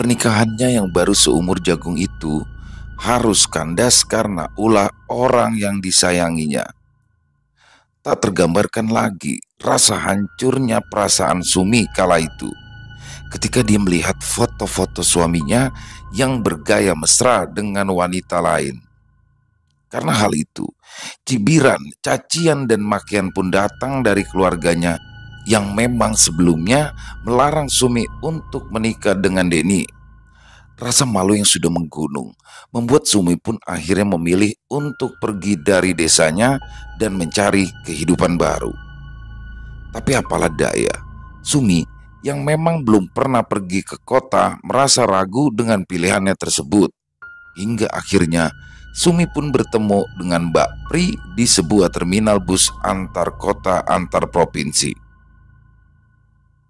Pernikahannya yang baru seumur jagung itu harus kandas karena ulah orang yang disayanginya. Tak tergambarkan lagi rasa hancurnya perasaan Sumi kala itu ketika dia melihat foto-foto suaminya yang bergaya mesra dengan wanita lain. Karena hal itu, cibiran, cacian, dan makian pun datang dari keluarganya yang memang sebelumnya melarang Sumi untuk menikah dengan Denny. Rasa malu yang sudah menggunung membuat Sumi pun akhirnya memilih untuk pergi dari desanya dan mencari kehidupan baru. Tapi apalah daya, Sumi yang memang belum pernah pergi ke kota merasa ragu dengan pilihannya tersebut. Hingga akhirnya Sumi pun bertemu dengan Mbak Pri di sebuah terminal bus antar kota antar provinsi.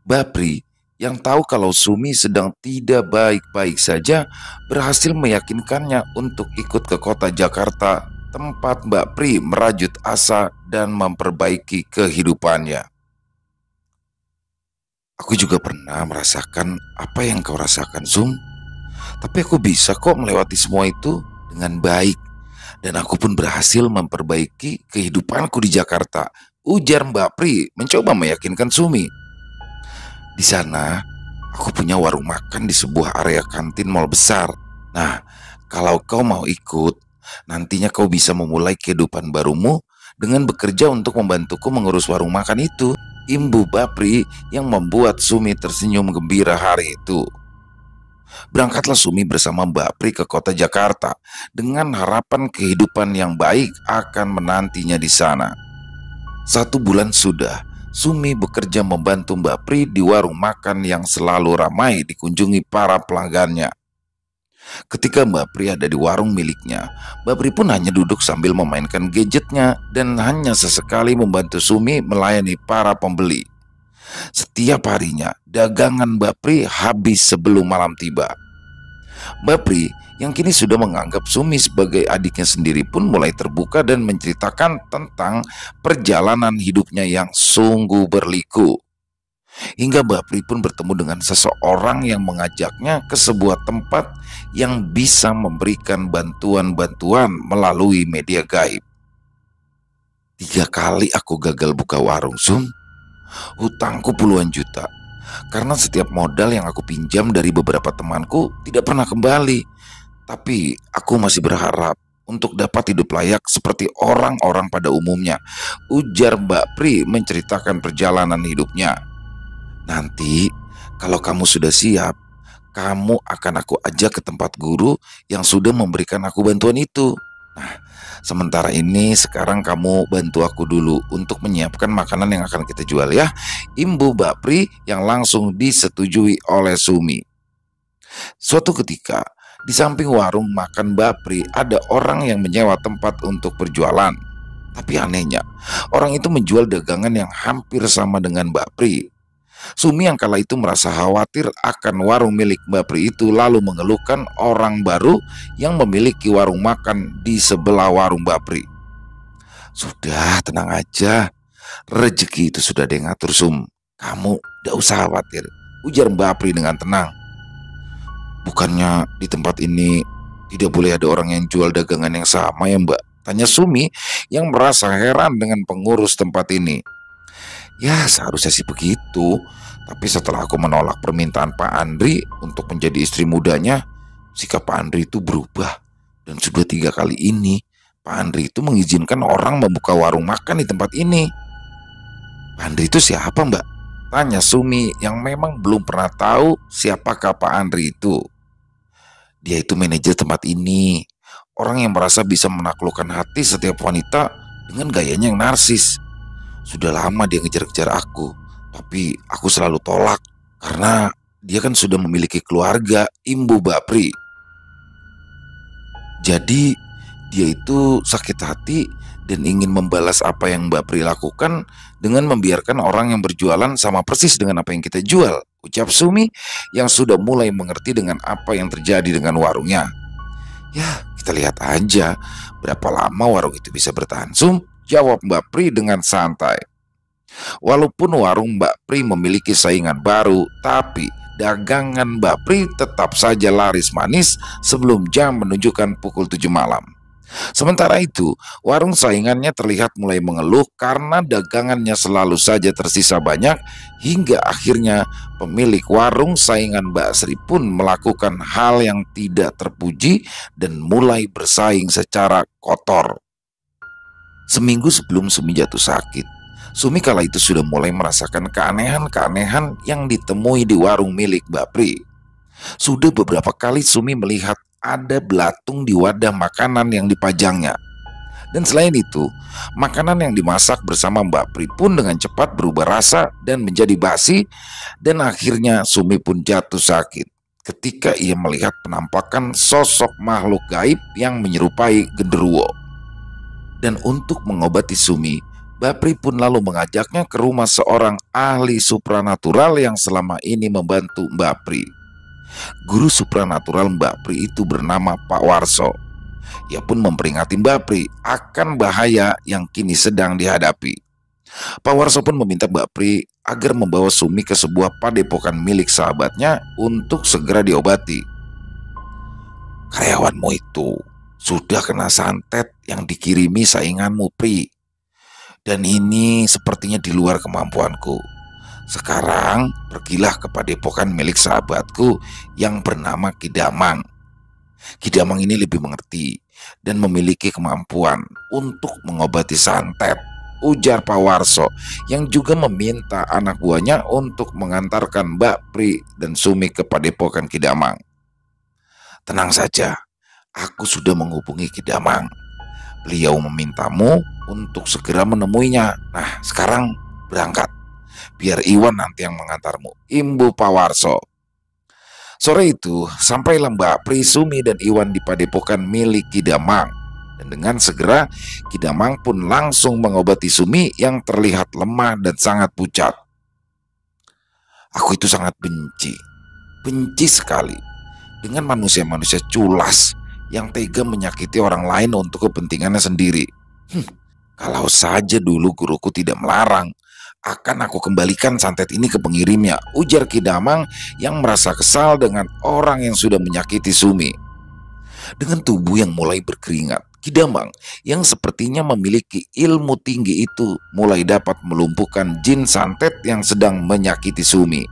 Mbak Pri yang tahu kalau Sumi sedang tidak baik-baik saja berhasil meyakinkannya untuk ikut ke kota Jakarta, tempat Mbak Pri merajut asa dan memperbaiki kehidupannya. Aku juga pernah merasakan apa yang kau rasakan, Sum. Tapi aku bisa kok melewati semua itu dengan baik. Dan aku pun berhasil memperbaiki kehidupanku di Jakarta, ujar Mbak Pri mencoba meyakinkan Sumi. Di sana, aku punya warung makan di sebuah area kantin mal besar. Nah, kalau kau mau ikut, nantinya kau bisa memulai kehidupan barumu dengan bekerja untuk membantuku mengurus warung makan itu. Imbu Bapri yang membuat Sumi tersenyum gembira hari itu. Berangkatlah Sumi bersama Mbak Pri ke kota Jakarta dengan harapan kehidupan yang baik akan menantinya di sana. 1 bulan sudah Sumi bekerja membantu Mbak Pri di warung makan yang selalu ramai dikunjungi para pelanggannya. Ketika Mbak Pri ada di warung miliknya, Mbak Pri pun hanya duduk sambil memainkan gadgetnya dan hanya sesekali membantu Sumi melayani para pembeli. Setiap harinya, dagangan Mbak Pri habis sebelum malam tiba. Mbak Pri yang kini sudah menganggap Sumi sebagai adiknya sendiri pun mulai terbuka dan menceritakan tentang perjalanan hidupnya yang sungguh berliku. Hingga Mbak Pri pun bertemu dengan seseorang yang mengajaknya ke sebuah tempat yang bisa memberikan bantuan-bantuan melalui media gaib. 3 kali aku gagal buka warung, Sum. Hutangku puluhan juta karena setiap modal yang aku pinjam dari beberapa temanku tidak pernah kembali. Tapi aku masih berharap untuk dapat hidup layak seperti orang-orang pada umumnya, ujar Mbak Pri menceritakan perjalanan hidupnya. Nanti kalau kamu sudah siap, kamu akan aku ajak ke tempat guru yang sudah memberikan aku bantuan itu. Nah, sementara ini sekarang kamu bantu aku dulu untuk menyiapkan makanan yang akan kita jual ya, imbu Mbak Pri yang langsung disetujui oleh Sumi. Suatu ketika, di samping warung makan Mbak Pri ada orang yang menyewa tempat untuk berjualan. Tapi anehnya, orang itu menjual dagangan yang hampir sama dengan Mbak Pri. Sumi yang kala itu merasa khawatir akan warung milik Mbak Pri itu lalu mengeluhkan orang baru yang memiliki warung makan di sebelah warung Mbak Pri. Sudah, tenang aja, rezeki itu sudah ada yang ngatur, Sum. Kamu tidak usah khawatir, ujar Mbak Pri dengan tenang. Bukannya di tempat ini tidak boleh ada orang yang jual dagangan yang sama ya, Mbak? Tanya Sumi yang merasa heran dengan pengurus tempat ini. Ya, seharusnya sih begitu. Tapi setelah aku menolak permintaan Pak Andri untuk menjadi istri mudanya, sikap Pak Andri itu berubah. Dan sudah 3 kali ini Pak Andri itu mengizinkan orang membuka warung makan di tempat ini. Pak Andri itu siapa, Mbak? Tanya Sumi yang memang belum pernah tahu siapakah Pak Andri itu. Dia itu manajer tempat ini. Orang yang merasa bisa menaklukkan hati setiap wanita dengan gayanya yang narsis. Sudah lama dia ngejar-ngejar aku, tapi aku selalu tolak karena dia kan sudah memiliki keluarga, imbu Mbak Pri. Jadi dia itu sakit hati dan ingin membalas apa yang Mbak Pri lakukan dengan membiarkan orang yang berjualan sama persis dengan apa yang kita jual, ucap Sumi yang sudah mulai mengerti dengan apa yang terjadi dengan warungnya. Ya, kita lihat aja berapa lama warung itu bisa bertahan, Sum, jawab Mbak Pri dengan santai. Walaupun warung Mbak Pri memiliki saingan baru, tapi dagangan Mbak Pri tetap saja laris manis sebelum jam menunjukkan pukul 7 malam. Sementara itu, warung saingannya terlihat mulai mengeluh karena dagangannya selalu saja tersisa banyak, hingga akhirnya pemilik warung saingan Mbak Sri pun melakukan hal yang tidak terpuji dan mulai bersaing secara kotor. Seminggu sebelum Sumi jatuh sakit, Sumi kala itu sudah mulai merasakan keanehan-keanehan yang ditemui di warung milik Mbak Pri. Sudah beberapa kali Sumi melihat ada belatung di wadah makanan yang dipajangnya. Dan selain itu, makanan yang dimasak bersama Mbak Pri pun dengan cepat berubah rasa dan menjadi basi, dan akhirnya Sumi pun jatuh sakit ketika ia melihat penampakan sosok makhluk gaib yang menyerupai genderuwo. Dan untuk mengobati Sumi, Mbak Pri pun lalu mengajaknya ke rumah seorang ahli supranatural yang selama ini membantu Mbak Pri. Guru supranatural Mbak Pri itu bernama Pak Warso. Ia pun memperingati Mbak Pri akan bahaya yang kini sedang dihadapi. Pak Warso pun meminta Mbak Pri agar membawa Sumi ke sebuah padepokan milik sahabatnya untuk segera diobati. Karyawanmu itu sudah kena santet yang dikirimi sainganmu, Pri. Dan ini sepertinya di luar kemampuanku. Sekarang pergilah ke padepokan milik sahabatku yang bernama Kidamang. Kidamang ini lebih mengerti dan memiliki kemampuan untuk mengobati santet, ujar Pak Warso, yang juga meminta anak buahnya untuk mengantarkan Mbak Pri dan Sumi ke padepokan Kidamang. Tenang saja, aku sudah menghubungi Kidamang. Beliau memintamu untuk segera menemuinya. Nah, sekarang berangkat. Biar Iwan nanti yang mengantarmu, imbu Pak Warso. Sore itu, sampailah Mbak Pri, Sumi, dan Iwan di padepokan milik Kidamang. Dan dengan segera, Kidamang pun langsung mengobati Sumi yang terlihat lemah dan sangat pucat. Aku itu sangat benci sekali dengan manusia-manusia culas yang tega menyakiti orang lain untuk kepentingannya sendiri. Kalau saja dulu guruku tidak melarang, akan aku kembalikan santet ini ke pengirimnya, ujar Kidamang yang merasa kesal dengan orang yang sudah menyakiti Sumi. Dengan tubuh yang mulai berkeringat, Kidamang yang sepertinya memiliki ilmu tinggi itu mulai dapat melumpuhkan jin santet yang sedang menyakiti Sumi.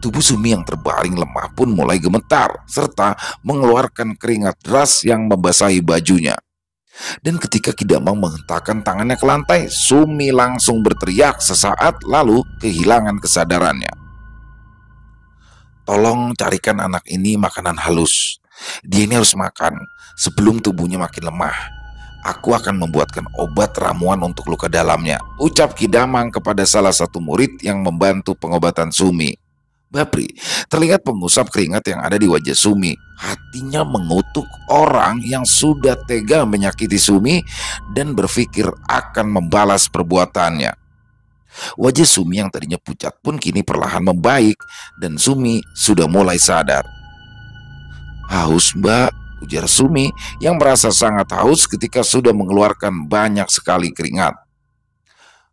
Tubuh Sumi yang terbaring lemah pun mulai gemetar serta mengeluarkan keringat deras yang membasahi bajunya. Dan ketika Kidamang menghentakkan tangannya ke lantai, Sumi langsung berteriak sesaat lalu kehilangan kesadarannya. Tolong carikan anak ini makanan halus. Dia ini harus makan sebelum tubuhnya makin lemah. Aku akan membuatkan obat ramuan untuk luka dalamnya, ucap Kidamang kepada salah satu murid yang membantu pengobatan Sumi. Mbak Pri terlihat mengusap keringat yang ada di wajah Sumi. Hatinya mengutuk orang yang sudah tega menyakiti Sumi dan berpikir akan membalas perbuatannya. Wajah Sumi yang tadinya pucat pun kini perlahan membaik dan Sumi sudah mulai sadar. Haus, Mbak, ujar Sumi yang merasa sangat haus ketika sudah mengeluarkan banyak sekali keringat.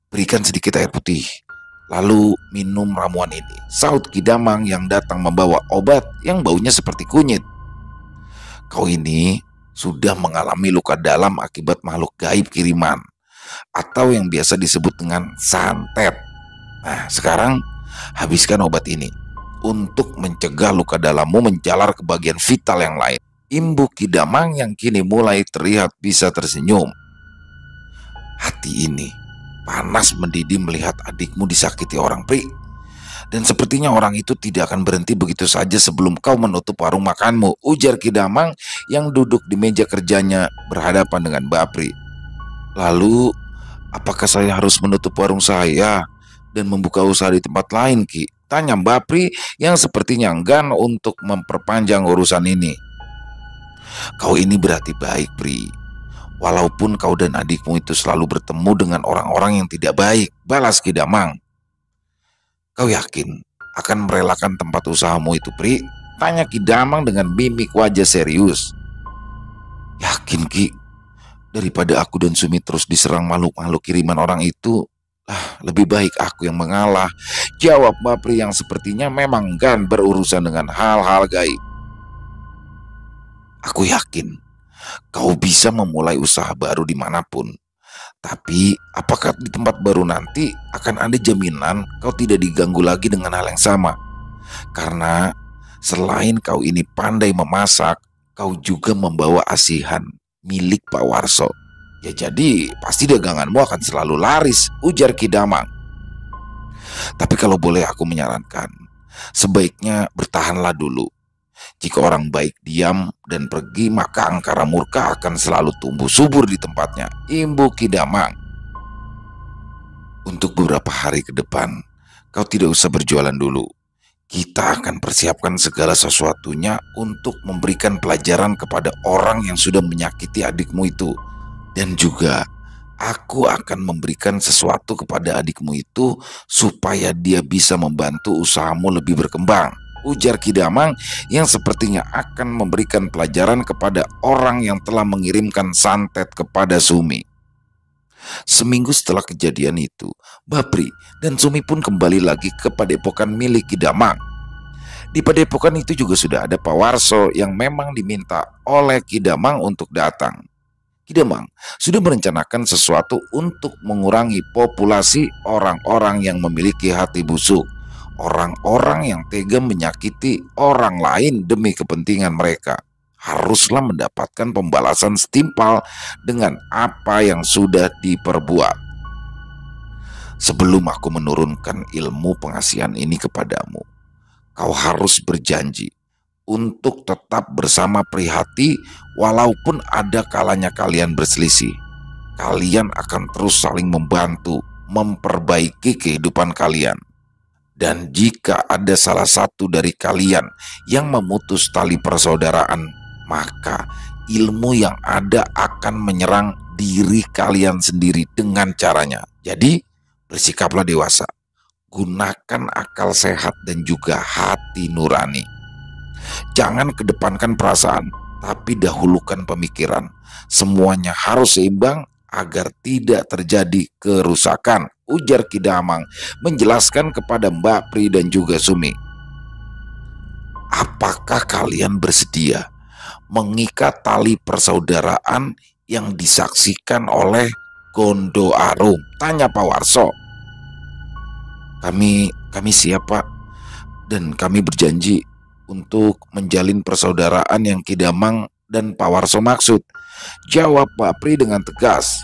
Berikan sedikit air putih, lalu minum ramuan ini, sahut Kidamang yang datang membawa obat yang baunya seperti kunyit. Kau ini sudah mengalami luka dalam akibat makhluk gaib kiriman, atau yang biasa disebut dengan santet. Nah, sekarang habiskan obat ini untuk mencegah luka dalammu menjalar ke bagian vital yang lain. Imbu Kidamang yang kini mulai terlihat bisa tersenyum. Hati ini panas mendidih melihat adikmu disakiti orang, Pri. Dan sepertinya orang itu tidak akan berhenti begitu saja sebelum kau menutup warung makanmu, ujar Kidamang yang duduk di meja kerjanya berhadapan dengan Mbak Pri. Lalu, apakah saya harus menutup warung saya dan membuka usaha di tempat lain, Ki? Tanya Mbak Pri yang sepertinya enggan untuk memperpanjang urusan ini. Kau ini berarti baik, Pri. Walaupun kau dan adikmu itu selalu bertemu dengan orang-orang yang tidak baik, balas Kidamang. Kau yakin akan merelakan tempat usahamu itu, Pri? Tanya Kidamang dengan mimik wajah serius. Yakin, Ki. Daripada aku dan Sumi terus diserang makhluk-makhluk kiriman orang itu, Lebih baik aku yang mengalah, jawab Bapri yang sepertinya memang enggan berurusan dengan hal-hal gaib. Aku yakin kau bisa memulai usaha baru dimanapun. Tapi apakah di tempat baru nanti akan ada jaminan kau tidak diganggu lagi dengan hal yang sama? Karena selain kau ini pandai memasak, kau juga membawa asihan milik Pak Warso. Ya jadi pasti daganganmu akan selalu laris, ujar Ki Damang. Tapi kalau boleh aku menyarankan, sebaiknya bertahanlah dulu. Jika orang baik diam dan pergi, maka angkara murka akan selalu tumbuh subur di tempatnya, imbu Ki Damang. Untuk beberapa hari ke depan, kau tidak usah berjualan dulu. Kita akan persiapkan segala sesuatunya untuk memberikan pelajaran kepada orang yang sudah menyakiti adikmu itu. Dan juga aku akan memberikan sesuatu kepada adikmu itu supaya dia bisa membantu usahamu lebih berkembang, ujar Ki Damang yang sepertinya akan memberikan pelajaran kepada orang yang telah mengirimkan santet kepada Sumi. Seminggu setelah kejadian itu, Bapri dan Sumi pun kembali lagi ke padepokan milik Ki Damang. Di padepokan itu juga sudah ada Pak Warso yang memang diminta oleh Ki Damang untuk datang. Ki Damang sudah merencanakan sesuatu untuk mengurangi populasi orang-orang yang memiliki hati busuk, orang-orang yang tega menyakiti orang lain demi kepentingan mereka. Haruslah mendapatkan pembalasan setimpal dengan apa yang sudah diperbuat. Sebelum aku menurunkan ilmu pengasihan ini kepadamu, kau harus berjanji untuk tetap bersama Prihati walaupun ada kalanya kalian berselisih. Kalian akan terus saling membantu, memperbaiki kehidupan kalian. Dan jika ada salah satu dari kalian yang memutus tali persaudaraan, maka ilmu yang ada akan menyerang diri kalian sendiri dengan caranya. Jadi, bersikaplah dewasa. Gunakan akal sehat dan juga hati nurani. Jangan kedepankan perasaan, tapi dahulukan pemikiran. Semuanya harus seimbang agar tidak terjadi kerusakan, ujar Ki Damang menjelaskan kepada Mbak Pri dan juga Sumi. Apakah kalian bersedia mengikat tali persaudaraan yang disaksikan oleh Gondo Arum? Tanya Pak Warso. Kami siap, Pak, dan kami berjanji untuk menjalin persaudaraan yang Ki Damang dan Pak Warso maksud, jawab Pak Pri dengan tegas.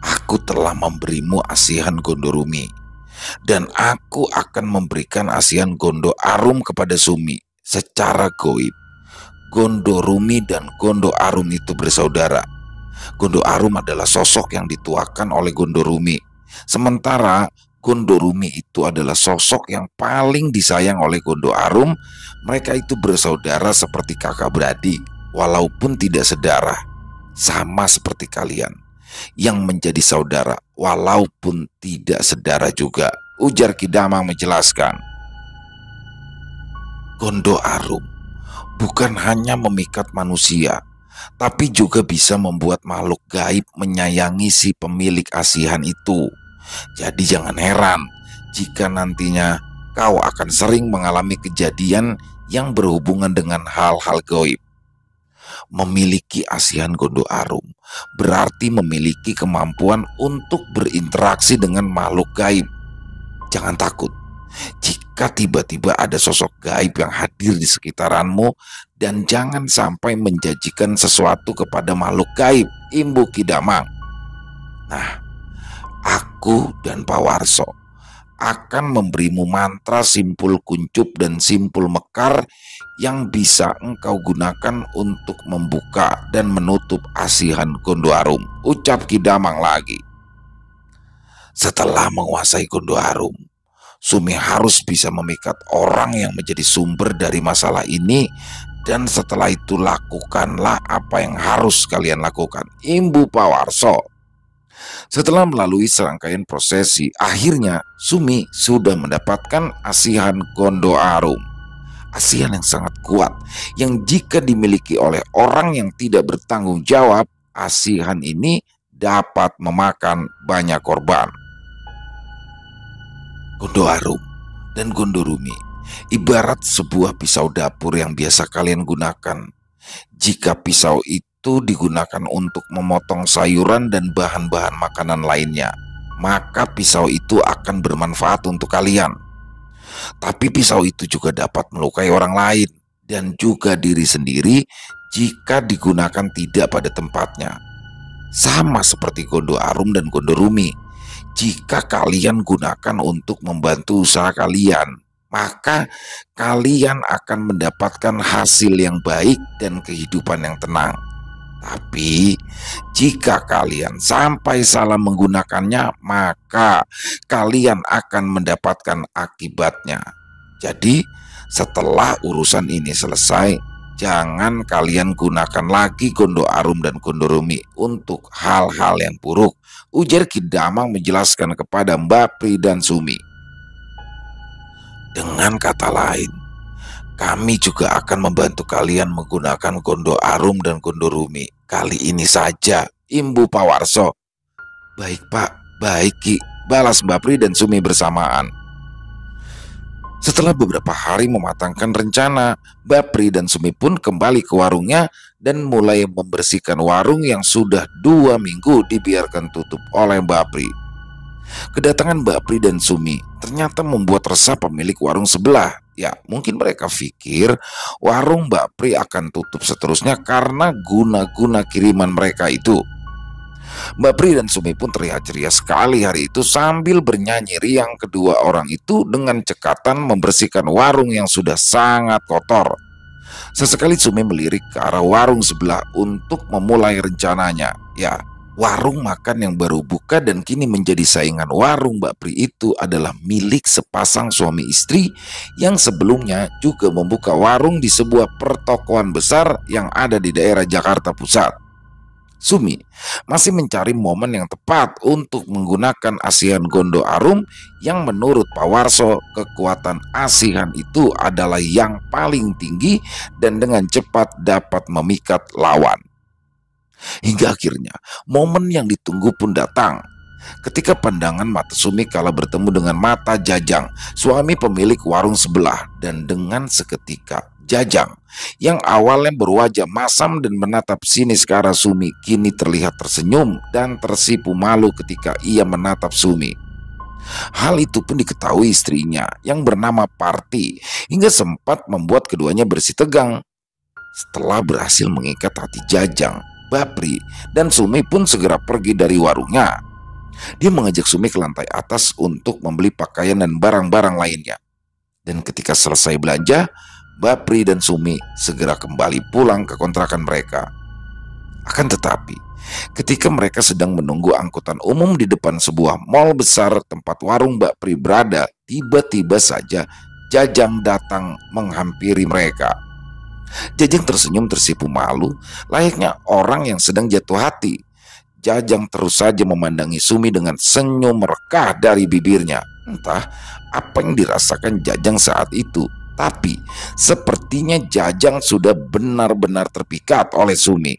Aku telah memberimu asihan Gondorumi, dan aku akan memberikan asihan Gondo Arum kepada Sumi secara goib. Gondorumi dan Gondo Arum itu bersaudara. Gondo Arum adalah sosok yang dituakan oleh Gondorumi, sementara Gondorumi itu adalah sosok yang paling disayang oleh Gondo Arum. Mereka itu bersaudara seperti kakak beradik, walaupun tidak sedarah. Sama seperti kalian yang menjadi saudara walaupun tidak sedarah juga, ujar Ki Damang menjelaskan. Gondo Arum bukan hanya memikat manusia, tapi juga bisa membuat makhluk gaib menyayangi si pemilik asihan itu. Jadi jangan heran jika nantinya kau akan sering mengalami kejadian yang berhubungan dengan hal-hal gaib. Memiliki asihan Gondo Arum berarti memiliki kemampuan untuk berinteraksi dengan makhluk gaib. Jangan takut jika tiba-tiba ada sosok gaib yang hadir di sekitaranmu, dan jangan sampai menjanjikan sesuatu kepada makhluk gaib, imbu Ki Damang. Aku dan Pak Warso akan memberimu mantra simpul kuncup dan simpul mekar yang bisa engkau gunakan untuk membuka dan menutup asihan Gondo Arum, ucap Ki Damang lagi. Setelah menguasai Gondo Arum, Sumi harus bisa memikat orang yang menjadi sumber dari masalah ini, dan setelah itu lakukanlah apa yang harus kalian lakukan, imbu Pak Warso. Setelah melalui serangkaian prosesi, akhirnya Sumi sudah mendapatkan asihan Gondo Arum. Asihan yang sangat kuat, yang jika dimiliki oleh orang yang tidak bertanggung jawab, asihan ini dapat memakan banyak korban. Gondo Arum dan Gondo Rumi ibarat sebuah pisau dapur yang biasa kalian gunakan. Jika pisau itu digunakan untuk memotong sayuran dan bahan-bahan makanan lainnya, maka pisau itu akan bermanfaat untuk kalian. Tapi pisau itu juga dapat melukai orang lain dan juga diri sendiri jika digunakan tidak pada tempatnya. Sama seperti Gondo Arum dan Gondo Rumi, jika kalian gunakan untuk membantu usaha kalian, maka kalian akan mendapatkan hasil yang baik dan kehidupan yang tenang. Tapi jika kalian sampai salah menggunakannya, maka kalian akan mendapatkan akibatnya. Jadi setelah urusan ini selesai, jangan kalian gunakan lagi Gondo Arum dan Gondo Rumi untuk hal-hal yang buruk, ujar Ki Damang menjelaskan kepada Mbak Pri dan Sumi. Dengan kata lain, kami juga akan membantu kalian menggunakan Gondo Arum dan Gondo Rumi kali ini saja, imbu Pawarso. Baik Pak, baik Ki, balas Mbak Pri dan Sumi bersamaan. Setelah beberapa hari mematangkan rencana, Mbak Pri dan Sumi pun kembali ke warungnya dan mulai membersihkan warung yang sudah 2 minggu dibiarkan tutup oleh Mbak Pri. Kedatangan Mbak Pri dan Sumi ternyata membuat resah pemilik warung sebelah. Ya, mungkin mereka pikir warung Mbak Pri akan tutup seterusnya karena guna-guna kiriman mereka itu. Mbak Pri dan Sumi pun terlihat ceria sekali hari itu sambil bernyanyi riang kedua orang itu dengan cekatan membersihkan warung yang sudah sangat kotor. Sesekali Sumi melirik ke arah warung sebelah untuk memulai rencananya. Ya, warung makan yang baru buka dan kini menjadi saingan warung Mbak Pri itu adalah milik sepasang suami istri yang sebelumnya juga membuka warung di sebuah pertokoan besar yang ada di daerah Jakarta Pusat. Sumi masih mencari momen yang tepat untuk menggunakan asihan Gondo Arum yang menurut Pawarso kekuatan asihan itu adalah yang paling tinggi dan dengan cepat dapat memikat lawan. Hingga akhirnya momen yang ditunggu pun datang. Ketika pandangan mata Sumi kala bertemu dengan mata Jajang, suami pemilik warung sebelah, dan dengan seketika Jajang yang awalnya berwajah masam dan menatap sinis ke arah Sumi kini terlihat tersenyum dan tersipu malu ketika ia menatap Sumi. Hal itu pun diketahui istrinya yang bernama Parti hingga sempat membuat keduanya bersih tegang. Setelah berhasil mengikat hati Jajang, Mbak Pri dan Sumi pun segera pergi dari warungnya. Dia mengajak Sumi ke lantai atas untuk membeli pakaian dan barang-barang lainnya. Dan ketika selesai belanja, Mbak Pri dan Sumi segera kembali pulang ke kontrakan mereka. Akan tetapi, ketika mereka sedang menunggu angkutan umum di depan sebuah mal besar tempat warung Mbak Pri berada, tiba-tiba saja Jajang datang menghampiri mereka. Jajang tersenyum tersipu malu, layaknya orang yang sedang jatuh hati. Jajang terus saja memandangi Sumi dengan senyum merekah dari bibirnya. Entah apa yang dirasakan Jajang saat itu, tapi sepertinya Jajang sudah benar-benar terpikat oleh Sumi.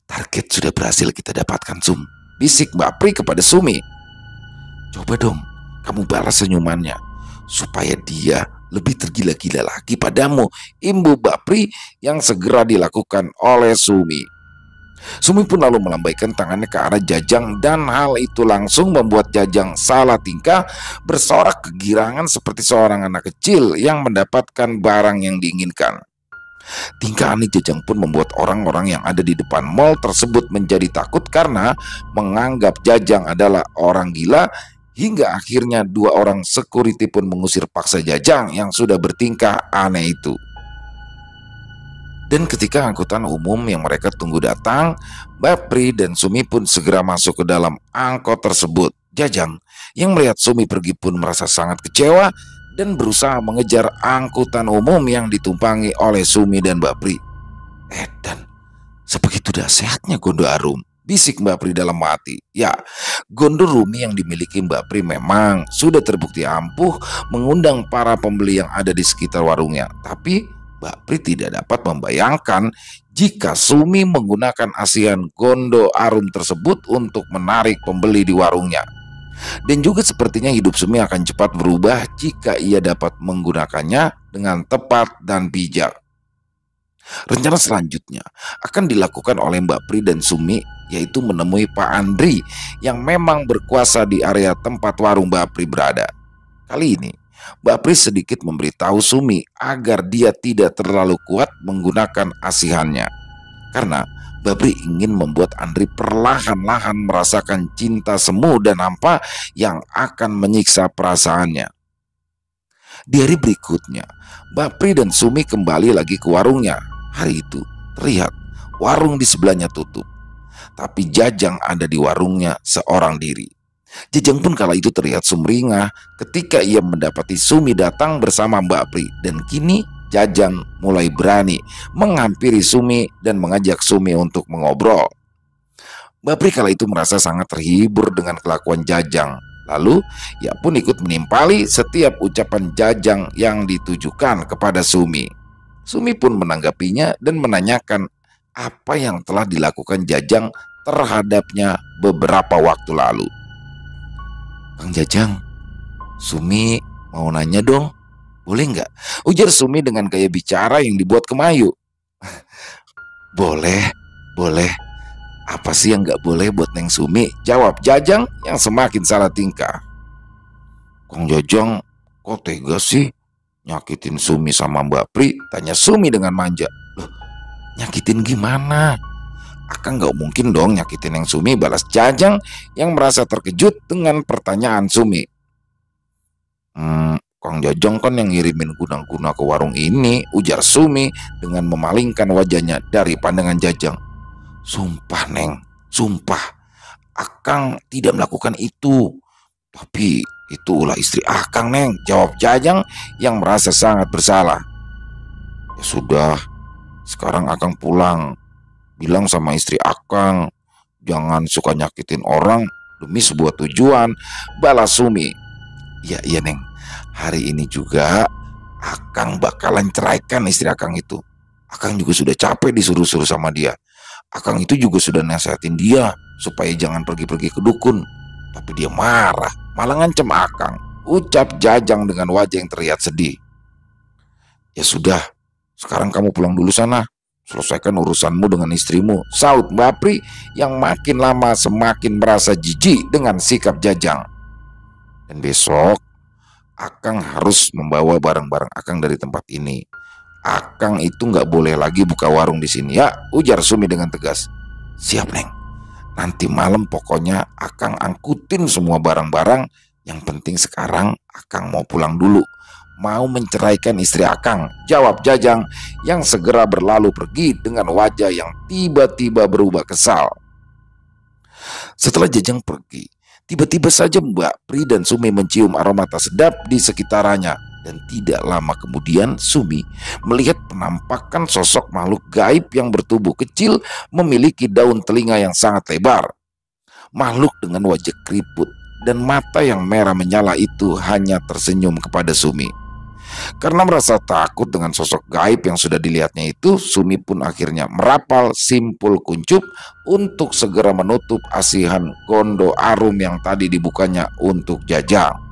Target sudah berhasil kita dapatkan, Sum, bisik Mbak Pri kepada Sumi. Coba dong kamu balas senyumannya, supaya dia lebih tergila-gila lagi padamu, imbu Mbak Pri yang segera dilakukan oleh Sumi. Sumi pun lalu melambaikan tangannya ke arah Jajang dan hal itu langsung membuat Jajang salah tingkah, bersorak kegirangan seperti seorang anak kecil yang mendapatkan barang yang diinginkan. Tingkah aneh Jajang pun membuat orang-orang yang ada di depan mal tersebut menjadi takut karena menganggap Jajang adalah orang gila, hingga akhirnya 2 orang security pun mengusir paksa Jajang yang sudah bertingkah aneh itu. Dan ketika angkutan umum yang mereka tunggu datang, Mbak Pri dan Sumi pun segera masuk ke dalam angkot tersebut. Jajang yang melihat Sumi pergi pun merasa sangat kecewa dan berusaha mengejar angkutan umum yang ditumpangi oleh Sumi dan Mbak Pri. Dan sebegitu dahsyatnya Gondo Arum, bisik Mbak Pri dalam hati. Ya, Gondo Rumi yang dimiliki Mbak Pri memang sudah terbukti ampuh mengundang para pembeli yang ada di sekitar warungnya. Tapi Mbak Pri tidak dapat membayangkan jika Sumi menggunakan asihan Gondo Arum tersebut untuk menarik pembeli di warungnya. Dan juga sepertinya hidup Sumi akan cepat berubah jika ia dapat menggunakannya dengan tepat dan bijak. Rencana selanjutnya akan dilakukan oleh Mbak Pri dan Sumi, yaitu menemui Pak Andri yang memang berkuasa di area tempat warung Mbak Pri berada. Kali ini Mbak Pri sedikit memberitahu Sumi agar dia tidak terlalu kuat menggunakan asihannya, karena Mbak Pri ingin membuat Andri perlahan-lahan merasakan cinta semu dan hampa yang akan menyiksa perasaannya. Di hari berikutnya, Mbak Pri dan Sumi kembali lagi ke warungnya. Hari itu terlihat warung di sebelahnya tutup, tapi Jajang ada di warungnya seorang diri. Jajang pun kala itu terlihat sumringah ketika ia mendapati Sumi datang bersama Mbak Pri, dan kini Jajang mulai berani menghampiri Sumi dan mengajak Sumi untuk mengobrol. Mbak Pri kala itu merasa sangat terhibur dengan kelakuan Jajang. Lalu ia pun ikut menimpali setiap ucapan Jajang yang ditujukan kepada Sumi. Sumi pun menanggapinya dan menanyakan apa yang telah dilakukan Jajang terhadapnya beberapa waktu lalu. "Kang Jajang, Sumi mau nanya dong, boleh nggak?" ujar Sumi dengan gaya bicara yang dibuat kemayu. "Boleh, boleh. Apa sih yang nggak boleh buat Neng Sumi?" jawab Jajang yang semakin salah tingkah. "Kang Jajang, kok tega sih nyakitin Sumi sama Mbak Pri?" tanya Sumi dengan manja. "Loh, nyakitin gimana? Akang nggak mungkin dong nyakitin Neng Sumi," balas Jajang yang merasa terkejut dengan pertanyaan Sumi. Kang Jajang kan yang ngirimin guna-guna ke warung ini," ujar Sumi dengan memalingkan wajahnya dari pandangan Jajang. "Sumpah Neng, sumpah, Akang tidak melakukan itu. Tapi itu ulah istri Akang Neng," jawab Jajang yang merasa sangat bersalah. "Ya sudah, sekarang Akang pulang. Bilang sama istri Akang jangan suka nyakitin orang demi sebuah tujuan," balas Sumi. "Iya, iya Neng, hari ini juga Akang bakalan ceraikan istri Akang itu. Akang juga sudah capek disuruh-suruh sama dia. Akang itu juga sudah nasihatin dia supaya jangan pergi-pergi ke dukun, tapi dia marah, malah ngancem Akang," ucap Jajang dengan wajah yang terlihat sedih. "Ya sudah, sekarang kamu pulang dulu sana. Selesaikan urusanmu dengan istrimu," saut Mbak Pri yang makin lama semakin merasa jijik dengan sikap Jajang. "Dan besok Akang harus membawa barang-barang Akang dari tempat ini. Akang itu nggak boleh lagi buka warung di sini ya," ujar Sumi dengan tegas. "Siap Neng, nanti malam pokoknya Akang angkutin semua barang-barang. Yang penting sekarang Akang mau pulang dulu, mau menceraikan istri Akang," jawab Jajang yang segera berlalu pergi dengan wajah yang tiba-tiba berubah kesal. Setelah Jajang pergi, tiba-tiba saja Mbak Pri dan Sumi mencium aroma tak sedap di sekitarnya. Dan tidak lama kemudian Sumi melihat penampakan sosok makhluk gaib yang bertubuh kecil memiliki daun telinga yang sangat lebar. Makhluk dengan wajah keriput dan mata yang merah menyala itu hanya tersenyum kepada Sumi. Karena merasa takut dengan sosok gaib yang sudah dilihatnya itu, Sumi pun akhirnya merapal simpul kuncup untuk segera menutup asihan Gondo Arum yang tadi dibukanya untuk Jajang.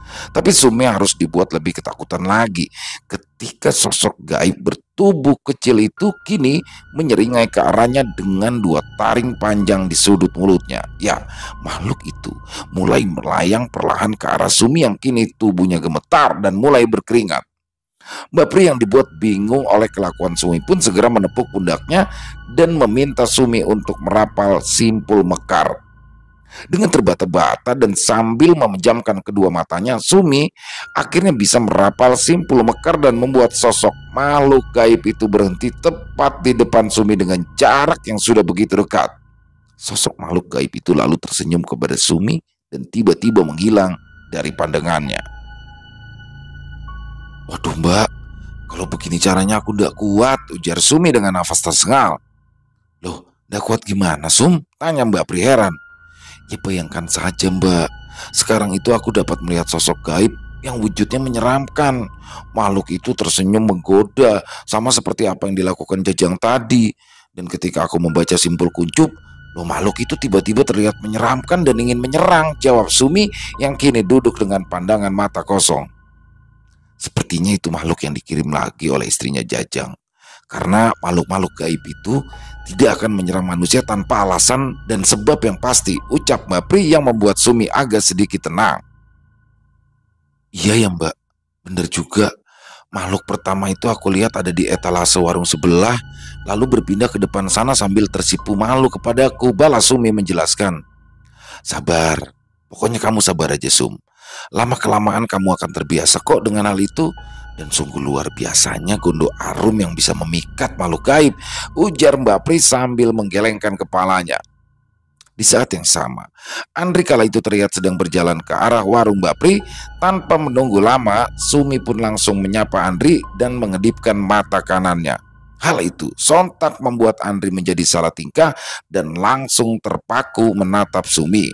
Tapi Sumi harus dibuat lebih ketakutan lagi ketika sosok gaib bertubuh kecil itu kini menyeringai ke arahnya dengan dua taring panjang di sudut mulutnya. Ya, makhluk itu mulai melayang perlahan ke arah Sumi yang kini tubuhnya gemetar dan mulai berkeringat. Mbak Pri yang dibuat bingung oleh kelakuan Sumi pun segera menepuk pundaknya dan meminta Sumi untuk merapal simpul mekar. Dengan terbata-bata dan sambil memejamkan kedua matanya, Sumi akhirnya bisa merapal simpul mekar dan membuat sosok makhluk gaib itu berhenti tepat di depan Sumi dengan jarak yang sudah begitu dekat. Sosok makhluk gaib itu lalu tersenyum kepada Sumi dan tiba-tiba menghilang dari pandangannya. "Waduh Mbak, kalau begini caranya aku tidak kuat," ujar Sumi dengan nafas tersengal. "Loh, tidak kuat gimana Sum?" tanya Mbak Pri heran. "Ya bayangkan saja Mbak, sekarang itu aku dapat melihat sosok gaib yang wujudnya menyeramkan. Makhluk itu tersenyum menggoda, sama seperti apa yang dilakukan Jajang tadi. Dan ketika aku membaca simpul kuncup, loh, makhluk itu tiba-tiba terlihat menyeramkan dan ingin menyerang, jawab Sumi yang kini duduk dengan pandangan mata kosong. Sepertinya itu makhluk yang dikirim lagi oleh istrinya Jajang. Karena makhluk-makhluk gaib itu tidak akan menyerang manusia tanpa alasan dan sebab yang pasti, ucap Mbak Pri yang membuat Sumi agak sedikit tenang. Iya ya Mbak, bener juga. Makhluk pertama itu aku lihat ada di etalase warung sebelah, lalu berpindah ke depan sana sambil tersipu malu kepadaku, balas Sumi menjelaskan. Sabar, pokoknya kamu sabar aja Sum. Lama-kelamaan kamu akan terbiasa kok dengan hal itu. Dan sungguh luar biasanya Gondo Arum yang bisa memikat makhluk gaib, ujar Mbak Pri sambil menggelengkan kepalanya. Di saat yang sama, Andri kala itu terlihat sedang berjalan ke arah warung Mbak Pri. Tanpa menunggu lama, Sumi pun langsung menyapa Andri dan mengedipkan mata kanannya. Hal itu sontak membuat Andri menjadi salah tingkah dan langsung terpaku menatap Sumi.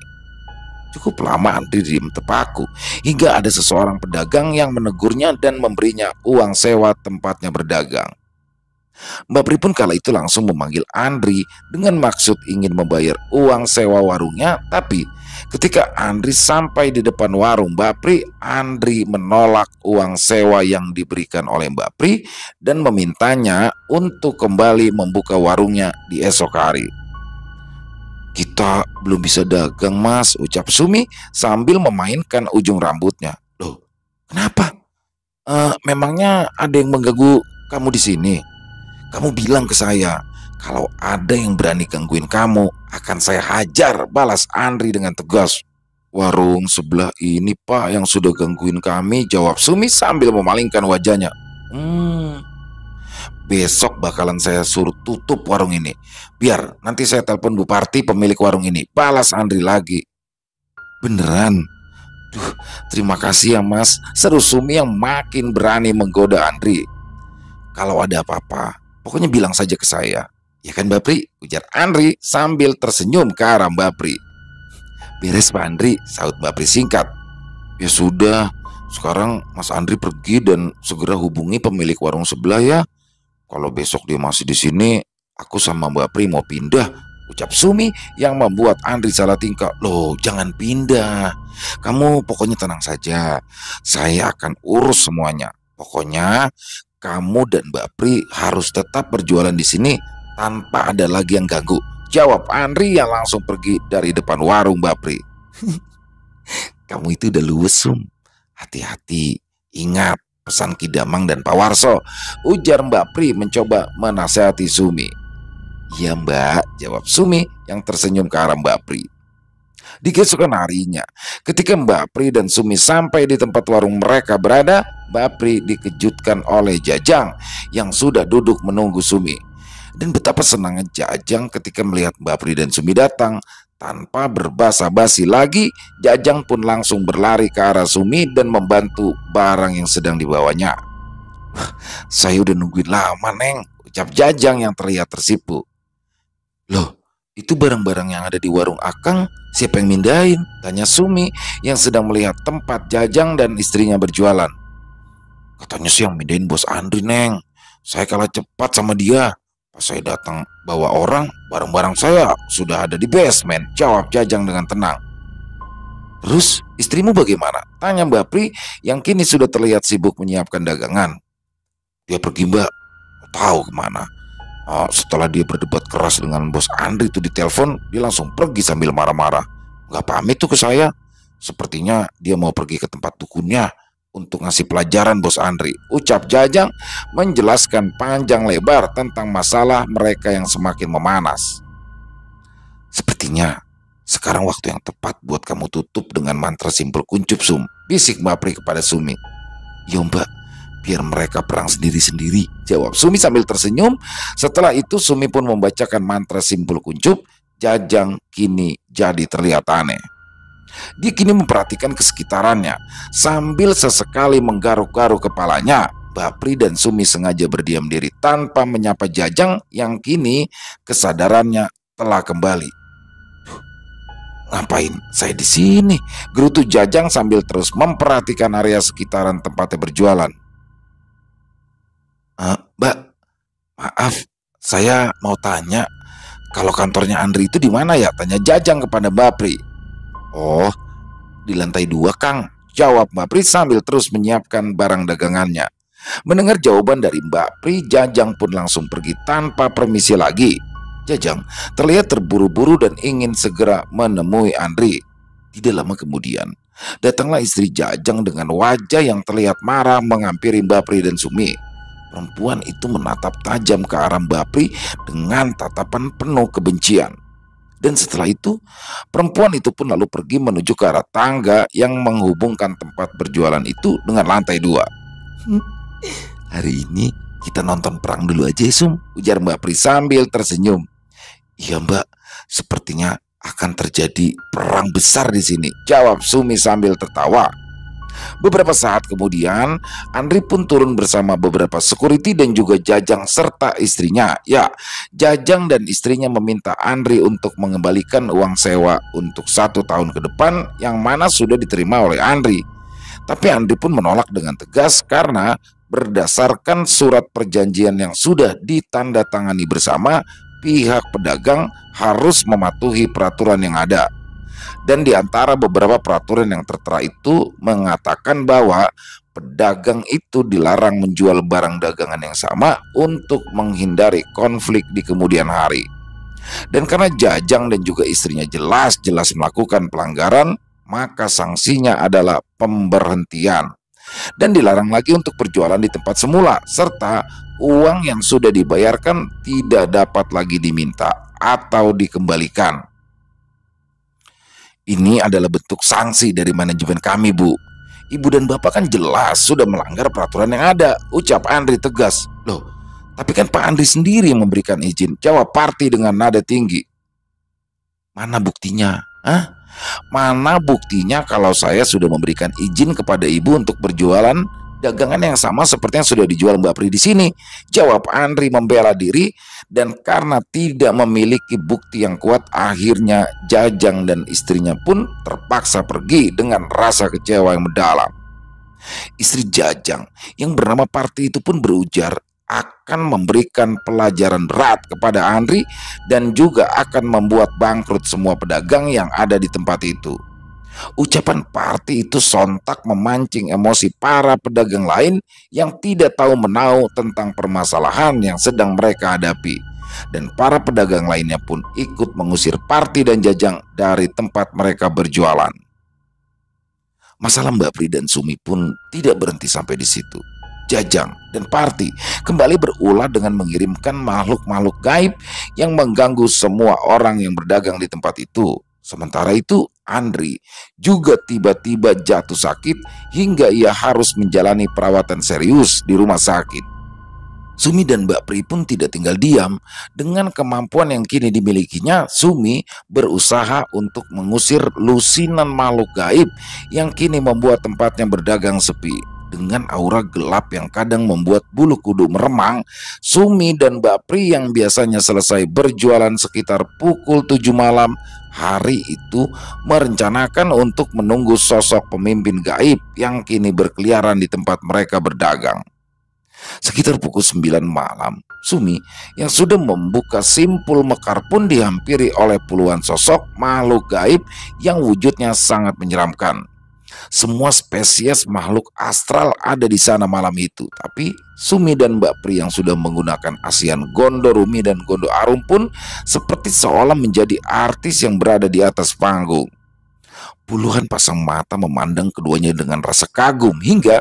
Cukup lama Andri diam terpaku hingga ada seseorang pedagang yang menegurnya dan memberinya uang sewa tempatnya berdagang. Mbak Pri pun kala itu langsung memanggil Andri dengan maksud ingin membayar uang sewa warungnya. Tapi ketika Andri sampai di depan warung Mbak Pri, Andri menolak uang sewa yang diberikan oleh Mbak Pri dan memintanya untuk kembali membuka warungnya di esok hari. Kita belum bisa dagang mas, ucap Sumi sambil memainkan ujung rambutnya. Loh, kenapa? Memangnya ada yang mengganggu kamu di sini? Kamu bilang ke saya, kalau ada yang berani gangguin kamu, akan saya hajar, balas Andri dengan tegas. Warung sebelah ini pak yang sudah gangguin kami, jawab Sumi sambil memalingkan wajahnya. Besok bakalan saya suruh tutup warung ini. Biar nanti saya telepon Bu Parti pemilik warung ini, balas Andri lagi. Beneran? Duh, terima kasih ya mas, seru Sumi yang makin berani menggoda Andri. Kalau ada apa-apa, pokoknya bilang saja ke saya. Ya kan Mbak Pri, ujar Andri sambil tersenyum ke arah Mbak Pri. Beres Pak Andri, sahut Mbak Pri singkat. Ya sudah, sekarang Mas Andri pergi dan segera hubungi pemilik warung sebelah ya. Kalau besok dia masih di sini, aku sama Mbak Pri mau pindah, ucap Sumi yang membuat Andri salah tingkah. Loh, jangan pindah. Kamu pokoknya tenang saja. Saya akan urus semuanya. Pokoknya kamu dan Mbak Pri harus tetap berjualan di sini tanpa ada lagi yang ganggu, jawab Andri yang langsung pergi dari depan warung Mbak Pri. Kamu itu udah luwes Sum. Hati-hati, ingat pesan Ki Damang dan Pak Warso, ujar Mbak Pri mencoba menasihati Sumi. Ya Mbak, jawab Sumi yang tersenyum ke arah Mbak Pri. Di keesokan harinya, ketika Mbak Pri dan Sumi sampai di tempat warung mereka berada, Mbak Pri dikejutkan oleh Jajang yang sudah duduk menunggu Sumi. Dan betapa senangnya Jajang ketika melihat Mbak Pri dan Sumi datang. Tanpa berbasa-basi lagi, Jajang pun langsung berlari ke arah Sumi dan membantu barang yang sedang dibawanya. Saya udah nungguin lama Neng, ucap Jajang yang terlihat tersipu. Loh, itu barang-barang yang ada di warung Akang siapa yang mindahin? Tanya Sumi yang sedang melihat tempat Jajang dan istrinya berjualan. Katanya sih yang mindahin bos Andri Neng. Saya kalah cepat sama dia. Pas saya datang bawa orang, barang-barang saya sudah ada di basement, jawab Jajang dengan tenang. Terus istrimu bagaimana? Tanya Mbak Pri yang kini sudah terlihat sibuk menyiapkan dagangan. Dia pergi Mbak, tahu kemana. Setelah dia berdebat keras dengan bos Andri itu di telepon, dia langsung pergi sambil marah-marah. Gak pamit tuh ke saya. Sepertinya dia mau pergi ke tempat dukunnya untuk ngasih pelajaran bos Andri, ucap Jajang menjelaskan panjang lebar tentang masalah mereka yang semakin memanas. Sepertinya sekarang waktu yang tepat buat kamu tutup dengan mantra simpul kuncup Sum, bisik Mbak Pri kepada Sumi. Yo Mbak, biar mereka perang sendiri-sendiri, jawab Sumi sambil tersenyum. Setelah itu Sumi pun membacakan mantra simpul kuncup. Jajang kini jadi terlihat aneh. Dia kini memperhatikan kesekitarannya sambil sesekali menggaruk-garuk kepalanya. Mbak Pri dan Sumi sengaja berdiam diri tanpa menyapa Jajang yang kini kesadarannya telah kembali. Ngapain saya di sini? Gerutu Jajang sambil terus memperhatikan area sekitaran tempatnya berjualan. Mbak, maaf, saya mau tanya, kalau kantornya Andri itu di mana ya? Tanya Jajang kepada Mbak Pri. Oh, di lantai 2, Kang, jawab Mbak Pri sambil terus menyiapkan barang dagangannya. Mendengar jawaban dari Mbak Pri, Jajang pun langsung pergi tanpa permisi lagi. Jajang terlihat terburu-buru dan ingin segera menemui Andri. Tidak lama kemudian, datanglah istri Jajang dengan wajah yang terlihat marah menghampiri Mbak Pri dan Sumi. Perempuan itu menatap tajam ke arah Mbak Pri dengan tatapan penuh kebencian. Dan setelah itu, perempuan itu pun lalu pergi menuju ke arah tangga yang menghubungkan tempat berjualan itu dengan lantai 2. Hari ini kita nonton perang dulu aja, Sum, ujar Mbak Pri sambil tersenyum. Iya, Mbak, sepertinya akan terjadi perang besar di sini, jawab Sumi sambil tertawa. Beberapa saat kemudian, Andri pun turun bersama beberapa security dan juga Jajang serta istrinya. Ya, Jajang dan istrinya meminta Andri untuk mengembalikan uang sewa untuk 1 tahun ke depan yang mana sudah diterima oleh Andri. Tapi Andri pun menolak dengan tegas karena berdasarkan surat perjanjian yang sudah ditandatangani bersama, pihak pedagang harus mematuhi peraturan yang ada. Dan di antara beberapa peraturan yang tertera itu mengatakan bahwa pedagang itu dilarang menjual barang dagangan yang sama untuk menghindari konflik di kemudian hari. Dan karena Jajang dan juga istrinya jelas-jelas melakukan pelanggaran, maka sanksinya adalah pemberhentian. Dan dilarang lagi untuk berjualan di tempat semula, serta uang yang sudah dibayarkan tidak dapat lagi diminta atau dikembalikan. Ini adalah bentuk sanksi dari manajemen kami, Bu. Ibu dan Bapak kan jelas sudah melanggar peraturan yang ada, ucap Andri tegas. Loh, tapi kan Pak Andri sendiri yang memberikan izin, jawab Parti dengan nada tinggi. Mana buktinya? Mana buktinya kalau saya sudah memberikan izin kepada ibu untuk berjualan dagangan yang sama seperti yang sudah dijual Mbak Pri di sini, jawab Andri membela diri. Dan karena tidak memiliki bukti yang kuat, akhirnya Jajang dan istrinya pun terpaksa pergi dengan rasa kecewa yang mendalam. Istri Jajang yang bernama Parti itu pun berujar akan memberikan pelajaran berat kepada Andri dan juga akan membuat bangkrut semua pedagang yang ada di tempat itu. Ucapan Parti itu sontak memancing emosi para pedagang lain yang tidak tahu menahu tentang permasalahan yang sedang mereka hadapi. Dan para pedagang lainnya pun ikut mengusir Parti dan Jajang dari tempat mereka berjualan. Masalah Mbak Pri dan Sumi pun tidak berhenti sampai di situ. Jajang dan Parti kembali berulah dengan mengirimkan makhluk-makhluk gaib yang mengganggu semua orang yang berdagang di tempat itu. Sementara itu, Andri juga tiba-tiba jatuh sakit hingga ia harus menjalani perawatan serius di rumah sakit. Sumi dan Mbak Pri pun tidak tinggal diam. Dengan kemampuan yang kini dimilikinya, Sumi berusaha untuk mengusir lusinan makhluk gaib yang kini membuat tempatnya berdagang sepi. Dengan aura gelap yang kadang membuat bulu kuduk meremang, Sumi dan Mbak Pri yang biasanya selesai berjualan sekitar pukul 7 malam hari itu merencanakan untuk menunggu sosok pemimpin gaib yang kini berkeliaran di tempat mereka berdagang. Sekitar pukul 9 malam, Sumi yang sudah membuka simpul mekar pun dihampiri oleh puluhan sosok makhluk gaib yang wujudnya sangat menyeramkan. Semua spesies makhluk astral ada di sana malam itu. Tapi Sumi dan Mbak Pri yang sudah menggunakan asian Gondo Rumi dan Gondo Arum pun seperti seolah menjadi artis yang berada di atas panggung. Puluhan pasang mata memandang keduanya dengan rasa kagum, hingga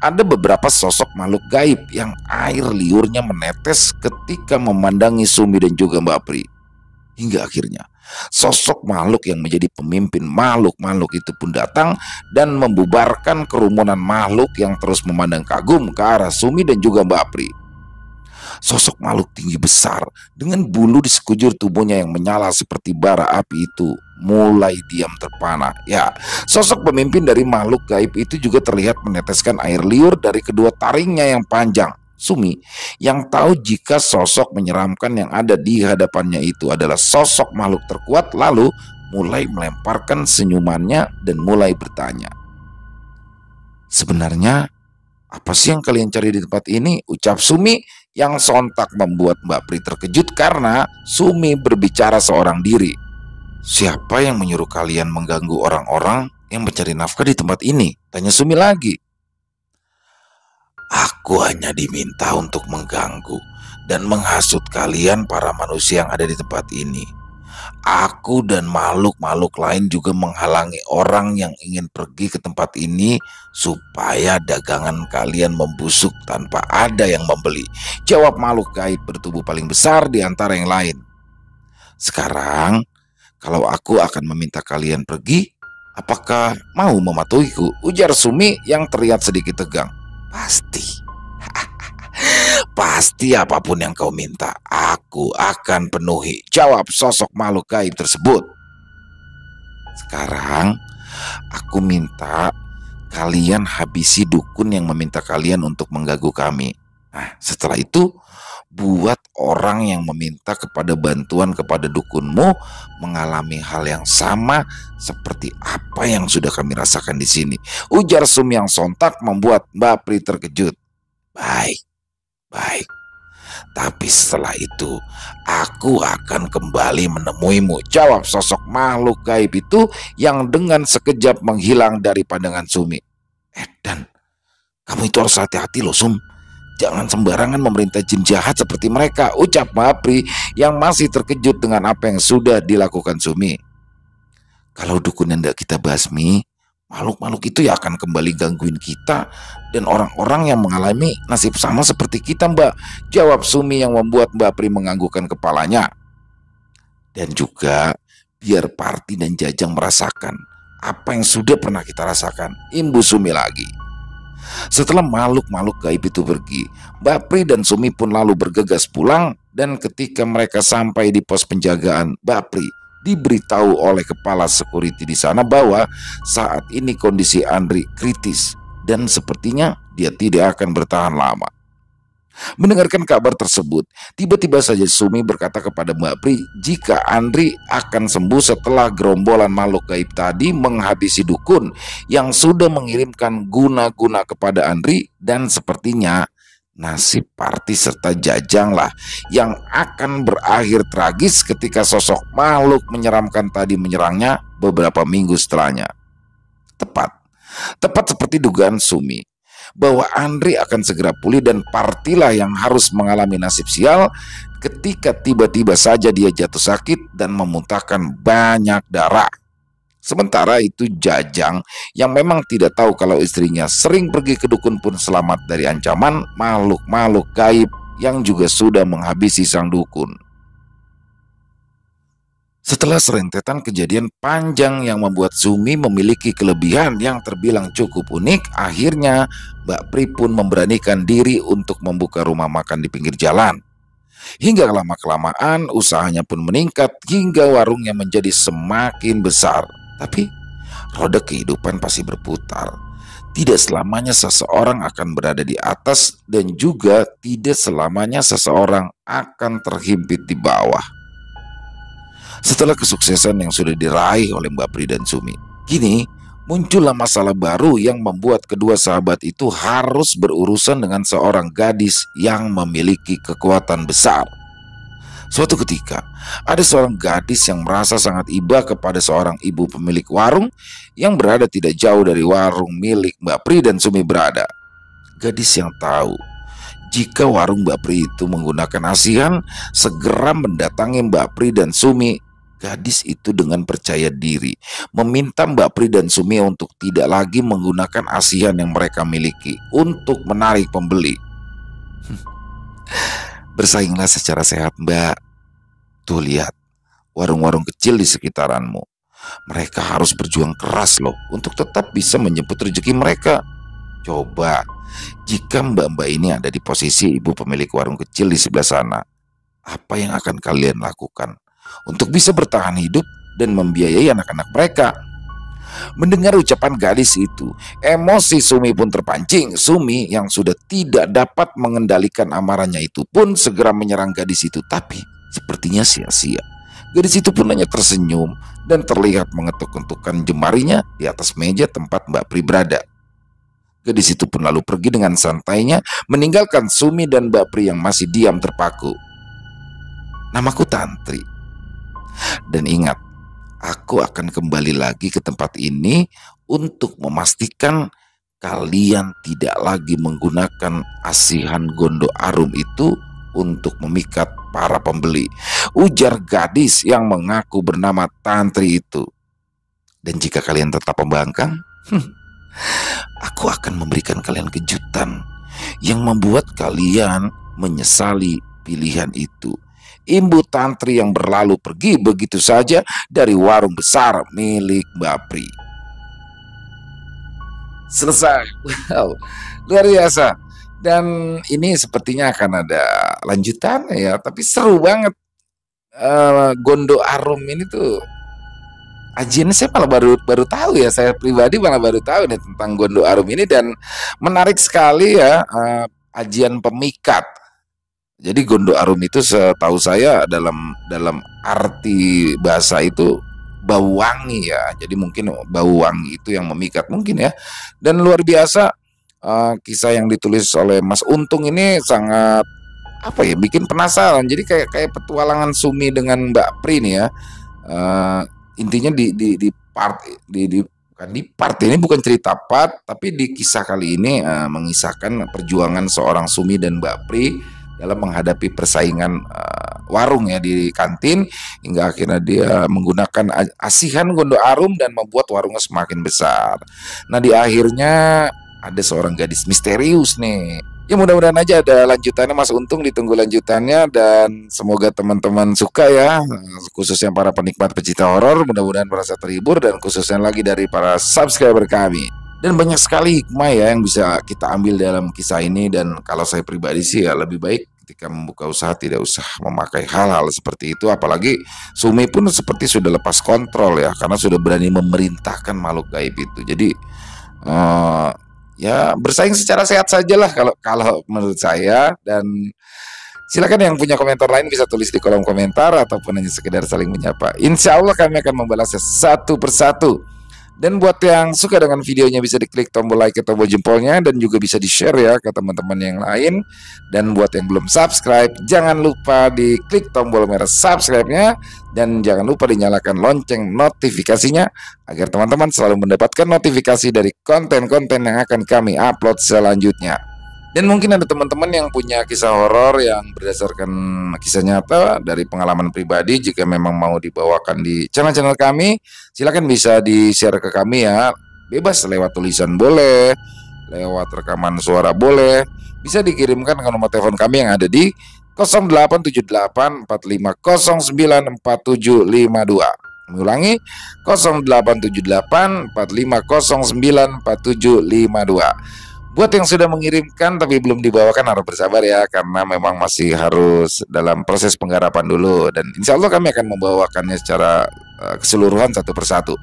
ada beberapa sosok makhluk gaib yang air liurnya menetes ketika memandangi Sumi dan juga Mbak Pri. Hingga akhirnya sosok makhluk yang menjadi pemimpin makhluk-makhluk itu pun datang dan membubarkan kerumunan makhluk yang terus memandang kagum ke arah Sumi dan juga Mbak Pri. Sosok makhluk tinggi besar dengan bulu di sekujur tubuhnya yang menyala seperti bara api itu mulai diam terpana. Ya, sosok pemimpin dari makhluk gaib itu juga terlihat meneteskan air liur dari kedua taringnya yang panjang. Sumi yang tahu jika sosok menyeramkan yang ada di hadapannya itu adalah sosok makhluk terkuat, lalu mulai melemparkan senyumannya dan mulai bertanya, "Sebenarnya apa sih yang kalian cari di tempat ini?" ucap Sumi yang sontak membuat Mbak Pri terkejut karena Sumi berbicara seorang diri. "Siapa yang menyuruh kalian mengganggu orang-orang yang mencari nafkah di tempat ini?" tanya Sumi lagi. "Aku hanya diminta untuk mengganggu dan menghasut kalian para manusia yang ada di tempat ini. Aku dan makhluk-makhluk lain juga menghalangi orang yang ingin pergi ke tempat ini supaya dagangan kalian membusuk tanpa ada yang membeli," jawab makhluk gaib bertubuh paling besar di antara yang lain. "Sekarang, kalau aku akan meminta kalian pergi, apakah mau mematuhiku?" ujar Sumi yang terlihat sedikit tegang. "Pasti. Pasti apapun yang kau minta, aku akan penuhi," jawab sosok makhluk gaib tersebut. "Sekarang, aku minta kalian habisi dukun yang meminta kalian untuk mengganggu kami. Nah, setelah itu, buat orang yang meminta kepada bantuan kepada dukunmu mengalami hal yang sama seperti apa yang sudah kami rasakan di sini," ujar Sumi yang sontak membuat Mbak Pri terkejut. "Baik. Baik, tapi setelah itu aku akan kembali menemuimu," jawab sosok makhluk gaib itu yang dengan sekejap menghilang dari pandangan Sumi. Dan kamu itu harus hati-hati loh, Sum. Jangan sembarangan memerintah jin jahat seperti mereka," ucap Mapri yang masih terkejut dengan apa yang sudah dilakukan Sumi. "Kalau dukun yang tidak kita basmi, makhluk-makhluk itu ya akan kembali gangguin kita dan orang-orang yang mengalami nasib sama seperti kita, Mbak," jawab Sumi yang membuat Mbak Pri menganggukkan kepalanya. "Dan juga biar Parti dan Jajang merasakan apa yang sudah pernah kita rasakan," imbus Sumi lagi. Setelah makhluk-makhluk gaib itu pergi, Mbak Pri dan Sumi pun lalu bergegas pulang, dan ketika mereka sampai di pos penjagaan, Mbak Pri diberitahu oleh kepala security di sana bahwa saat ini kondisi Andri kritis dan sepertinya dia tidak akan bertahan lama. Mendengarkan kabar tersebut, tiba-tiba saja Sumi berkata kepada Mbak Pri jika Andri akan sembuh setelah gerombolan makhluk gaib tadi menghabisi dukun yang sudah mengirimkan guna-guna kepada Andri, dan sepertinya nasib Parti serta Jajang lah yang akan berakhir tragis ketika sosok makhluk menyeramkan tadi menyerangnya beberapa minggu setelahnya. Tepat seperti dugaan Sumi bahwa Andri akan segera pulih dan Partilah yang harus mengalami nasib sial ketika tiba-tiba saja dia jatuh sakit dan memuntahkan banyak darah. Sementara itu Jajang yang memang tidak tahu kalau istrinya sering pergi ke dukun pun selamat dari ancaman makhluk-makhluk gaib yang juga sudah menghabisi sang dukun. Setelah serentetan kejadian panjang yang membuat Sumi memiliki kelebihan yang terbilang cukup unik, akhirnya Mbak Pri pun memberanikan diri untuk membuka rumah makan di pinggir jalan. Hingga lama-kelamaan usahanya pun meningkat hingga warungnya menjadi semakin besar. Tapi roda kehidupan pasti berputar. Tidak selamanya seseorang akan berada di atas dan juga tidak selamanya seseorang akan terhimpit di bawah. Setelah kesuksesan yang sudah diraih oleh Mbak Pri dan Sumi, kini muncullah masalah baru yang membuat kedua sahabat itu harus berurusan dengan seorang gadis yang memiliki kekuatan besar. Suatu ketika, ada seorang gadis yang merasa sangat iba kepada seorang ibu pemilik warung yang berada tidak jauh dari warung milik Mbak Pri dan Sumi berada. Gadis yang tahu jika warung Mbak Pri itu menggunakan asihan segera mendatangi Mbak Pri dan Sumi. Gadis itu dengan percaya diri meminta Mbak Pri dan Sumi untuk tidak lagi menggunakan asihan yang mereka miliki untuk menarik pembeli. "Bersainglah secara sehat, Mbak. Tuh lihat, warung-warung kecil di sekitaranmu. Mereka harus berjuang keras loh untuk tetap bisa menjemput rezeki mereka. Coba, jika mbak-mbak ini ada di posisi ibu pemilik warung kecil di sebelah sana, apa yang akan kalian lakukan untuk bisa bertahan hidup dan membiayai anak-anak mereka?" Mendengar ucapan gadis itu, emosi Sumi pun terpancing. Sumi yang sudah tidak dapat mengendalikan amarahnya itu pun segera menyerang gadis itu, tapi sepertinya sia-sia. Gadis itu pun hanya tersenyum dan terlihat mengetuk-ketukkan jemarinya di atas meja tempat Mbak Pri berada. Gadis itu pun lalu pergi dengan santainya, meninggalkan Sumi dan Mbak Pri yang masih diam terpaku. Namaku Tantri. Dan ingat, aku akan kembali lagi ke tempat ini untuk memastikan kalian tidak lagi menggunakan asihan Gondo Arum itu untuk memikat para pembeli, ujar gadis yang mengaku bernama Tantri itu. Dan jika kalian tetap membangkang, aku akan memberikan kalian kejutan yang membuat kalian menyesali pilihan itu. Imbu Tantri yang berlalu pergi begitu saja dari warung besar milik Mbak Pri. Selesai. Wow, luar biasa. Dan ini sepertinya akan ada lanjutan ya, tapi seru banget. Gondo Arum ini tuh ajiannya saya malah baru tahu ya, saya pribadi malah baru tahu nih tentang Gondo Arum ini, dan menarik sekali ya, ajian pemikat. Jadi Gondo Arum itu setahu saya dalam arti bahasa itu bau wangi ya. Jadi mungkin bau wangi itu yang memikat mungkin ya. Dan luar biasa, kisah yang ditulis oleh Mas Untung ini sangat apa ya, bikin penasaran. Jadi kayak petualangan Sumi dengan Mbak Pri nih ya. Intinya di part bukan di part ini, bukan cerita part, tapi di kisah kali ini mengisahkan perjuangan seorang Sumi dan Mbak Pri dalam menghadapi persaingan warung ya di kantin, hingga akhirnya dia menggunakan asihan Gondo Arum dan membuat warungnya semakin besar. Nah, di akhirnya ada seorang gadis misterius nih. Ya mudah-mudahan aja ada lanjutannya Mas Untung, ditunggu lanjutannya, dan semoga teman-teman suka ya, khususnya para penikmat pecinta horor, mudah-mudahan merasa terhibur, dan khususnya lagi dari para subscriber kami. Dan banyak sekali hikmah ya yang bisa kita ambil dalam kisah ini, dan kalau saya pribadi sih ya lebih baik ketika membuka usaha tidak usah memakai hal-hal seperti itu, apalagi Sumi pun seperti sudah lepas kontrol ya, karena sudah berani memerintahkan makhluk gaib itu. Jadi ya bersaing secara sehat sajalah kalau menurut saya. Dan silakan yang punya komentar lain bisa tulis di kolom komentar ataupun hanya sekedar saling menyapa. Insya Allah kami akan membalasnya satu persatu. Dan buat yang suka dengan videonya bisa diklik tombol like atau tombol jempolnya, dan juga bisa di-share ya ke teman-teman yang lain. Dan buat yang belum subscribe, jangan lupa diklik tombol merah subscribe-nya, dan jangan lupa dinyalakan lonceng notifikasinya agar teman-teman selalu mendapatkan notifikasi dari konten-konten yang akan kami upload selanjutnya. Dan mungkin ada teman-teman yang punya kisah horor yang berdasarkan kisah nyata dari pengalaman pribadi. Jika memang mau dibawakan di channel-channel kami, silakan bisa di-share ke kami ya. Bebas, lewat tulisan boleh, lewat rekaman suara boleh. Bisa dikirimkan ke nomor telepon kami yang ada di 087845094752. Mengulangi, 087845094752. Buat yang sudah mengirimkan tapi belum dibawakan harap bersabar ya, karena memang masih harus dalam proses penggarapan dulu. Dan insya Allah kami akan membawakannya secara keseluruhan satu persatu.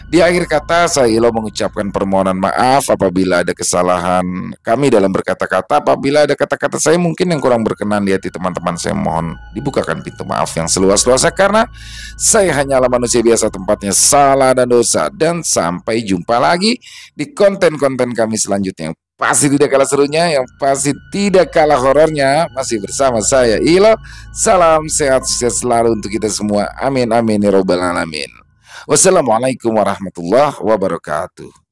Di akhir kata, saya Ilo mengucapkan permohonan maaf apabila ada kesalahan kami dalam berkata-kata. Apabila ada kata-kata saya mungkin yang kurang berkenan di hati teman-teman, saya mohon dibukakan pintu maaf yang seluas-luasnya, karena saya hanyalah manusia biasa, tempatnya salah dan dosa. Dan sampai jumpa lagi di konten-konten kami selanjutnya, yang pasti tidak kalah serunya, yang pasti tidak kalah horornya, masih bersama saya Ilo. Salam sehat selalu untuk kita semua. Amin amin ya robbal alamin. Wassalamualaikum warahmatullahi wabarakatuh.